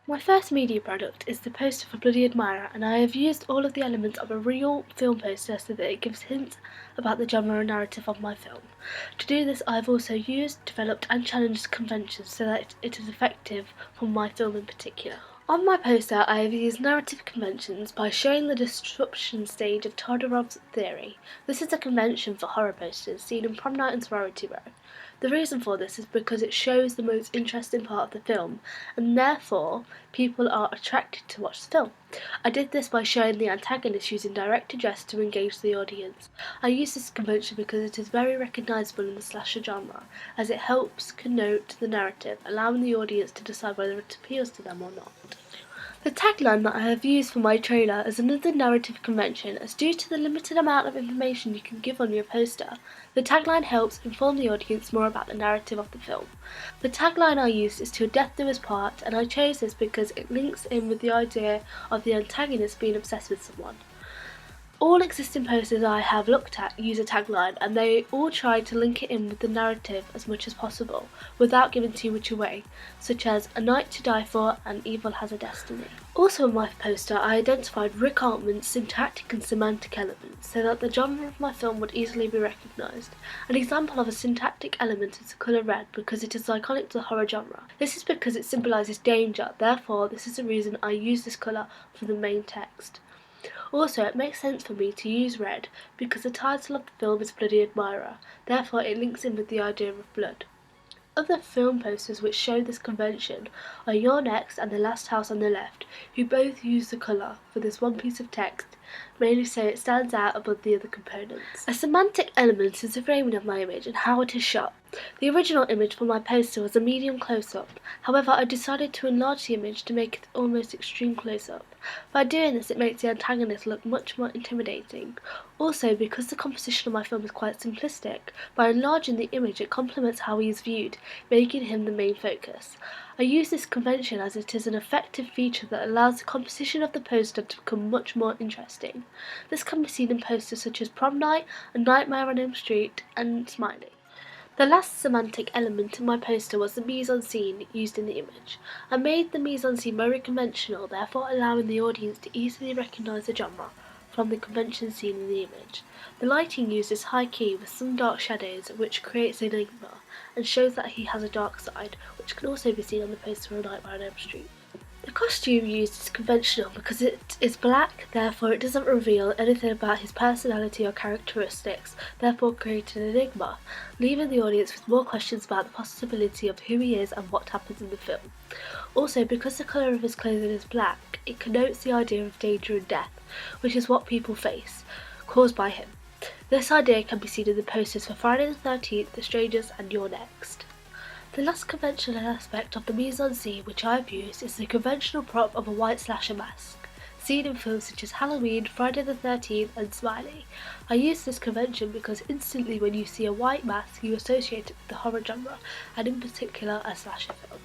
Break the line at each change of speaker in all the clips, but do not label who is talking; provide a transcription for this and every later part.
My first media product is the poster for Bloody Admirer, and I have used all of the elements of a real film poster so that it gives hints about the genre and narrative of my film. To do this, I have also used, developed and challenged conventions so that it is effective for my film in particular. On my poster, I have used narrative conventions by showing the disruption stage of Todorov's theory. This is a convention for horror posters seen in Prom Night and Sorority Row. The reason for this is because it shows the most interesting part of the film, and therefore people are attracted to watch the film. I did this by showing the antagonist using direct address to engage the audience. I use this convention because it is very recognisable in the slasher genre, as it helps connote the narrative, allowing the audience to decide whether it appeals to them or not. The tagline that I have used for my trailer is another narrative convention, as due to the limited amount of information you can give on your poster, the tagline helps inform the audience more about the narrative of the film. The tagline I used is "Till Death Do Us Part", and I chose this because it links in with the idea of the antagonist being obsessed with someone. All existing posters I have looked at use a tagline, and they all try to link it in with the narrative as much as possible, without giving too much away, such as "A Night to Die For" and "Evil Has a Destiny". Also on my poster, I identified Rick Altman's syntactic and semantic elements, so that the genre of my film would easily be recognised. An example of a syntactic element is the colour red, because it is iconic to the horror genre. This is because it symbolises danger, therefore this is the reason I use this colour for the main text. Also, it makes sense for me to use red because the title of the film is Bloody Admirer, therefore it links in with the idea of blood. Other film posters which show this convention are You're Next and The Last House on the Left, who both use the colour for this one piece of text, mainly so it stands out above the other components. A semantic element is the framing of my image and how it is shot. The original image for my poster was a medium close-up, however I decided to enlarge the image to make it almost extreme close-up. By doing this, it makes the antagonist look much more intimidating. Also, because the composition of my film is quite simplistic, by enlarging the image it complements how he is viewed, making him the main focus. I use this convention as it is an effective feature that allows the composition of the poster to become much more interesting. This can be seen in posters such as Prom Night, A Nightmare on Elm Street, and Smiley. The last semantic element in my poster was the mise-en-scene used in the image. I made the mise-en-scene very conventional, therefore allowing the audience to easily recognise the genre from the convention seen in the image. The lighting used is high key with some dark shadows, which creates an enigma and shows that he has a dark side, which can also be seen on the poster of Nightmare on Elm Street. The costume used is conventional because it is black, therefore it doesn't reveal anything about his personality or characteristics, therefore creating an enigma, leaving the audience with more questions about the possibility of who he is and what happens in the film. Also, because the colour of his clothing is black, it connotes the idea of danger and death, which is what people face, caused by him. This idea can be seen in the posters for Friday the 13th, The Strangers and You're Next. The last conventional aspect of the mise-en-scene which I have used is the conventional prop of a white slasher mask, seen in films such as Halloween, Friday the 13th and Smiley. I use this convention because instantly when you see a white mask you associate it with the horror genre, and in particular a slasher film.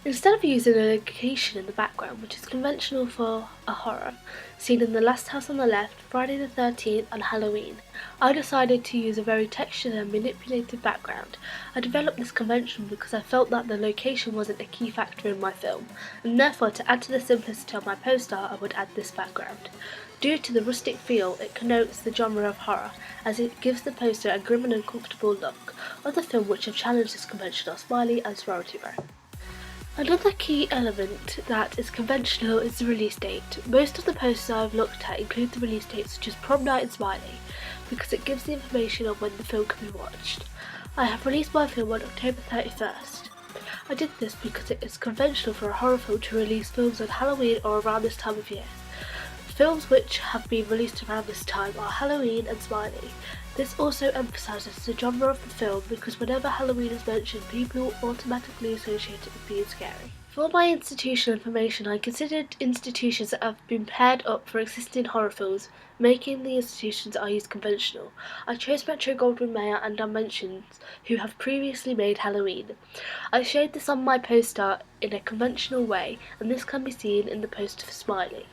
Instead of using a location in the background, which is conventional for a horror, seen in The Last House on the Left, Friday the 13th and Halloween, I decided to use a very textured and manipulated background. I developed this convention because I felt that the location wasn't a key factor in my film, and therefore to add to the simplicity of my poster I would add this background. Due to the rustic feel, it connotes the genre of horror, as it gives the poster a grim and uncomfortable look. Other films which have challenged this convention are Smiley and Sorority Row. Another key element that is conventional is the release date. Most of the posters I've looked at include the release dates such as Prom Night and Smiley, because it gives the information on when the film can be watched. I have released my film on October 31st. I did this because it is conventional for a horror film to release films on Halloween or around this time of year. Films which have been released around this time are Halloween and Smiley. This also emphasises the genre of the film because whenever Halloween is mentioned, people automatically associate it with being scary. For my institution information, I considered institutions that have been paired up for existing horror films, making the institutions I use conventional. I chose Metro-Goldwyn-Mayer and Dimensions, who have previously made Halloween. I showed this on my poster in a conventional way, and this can be seen in the poster for Smiley.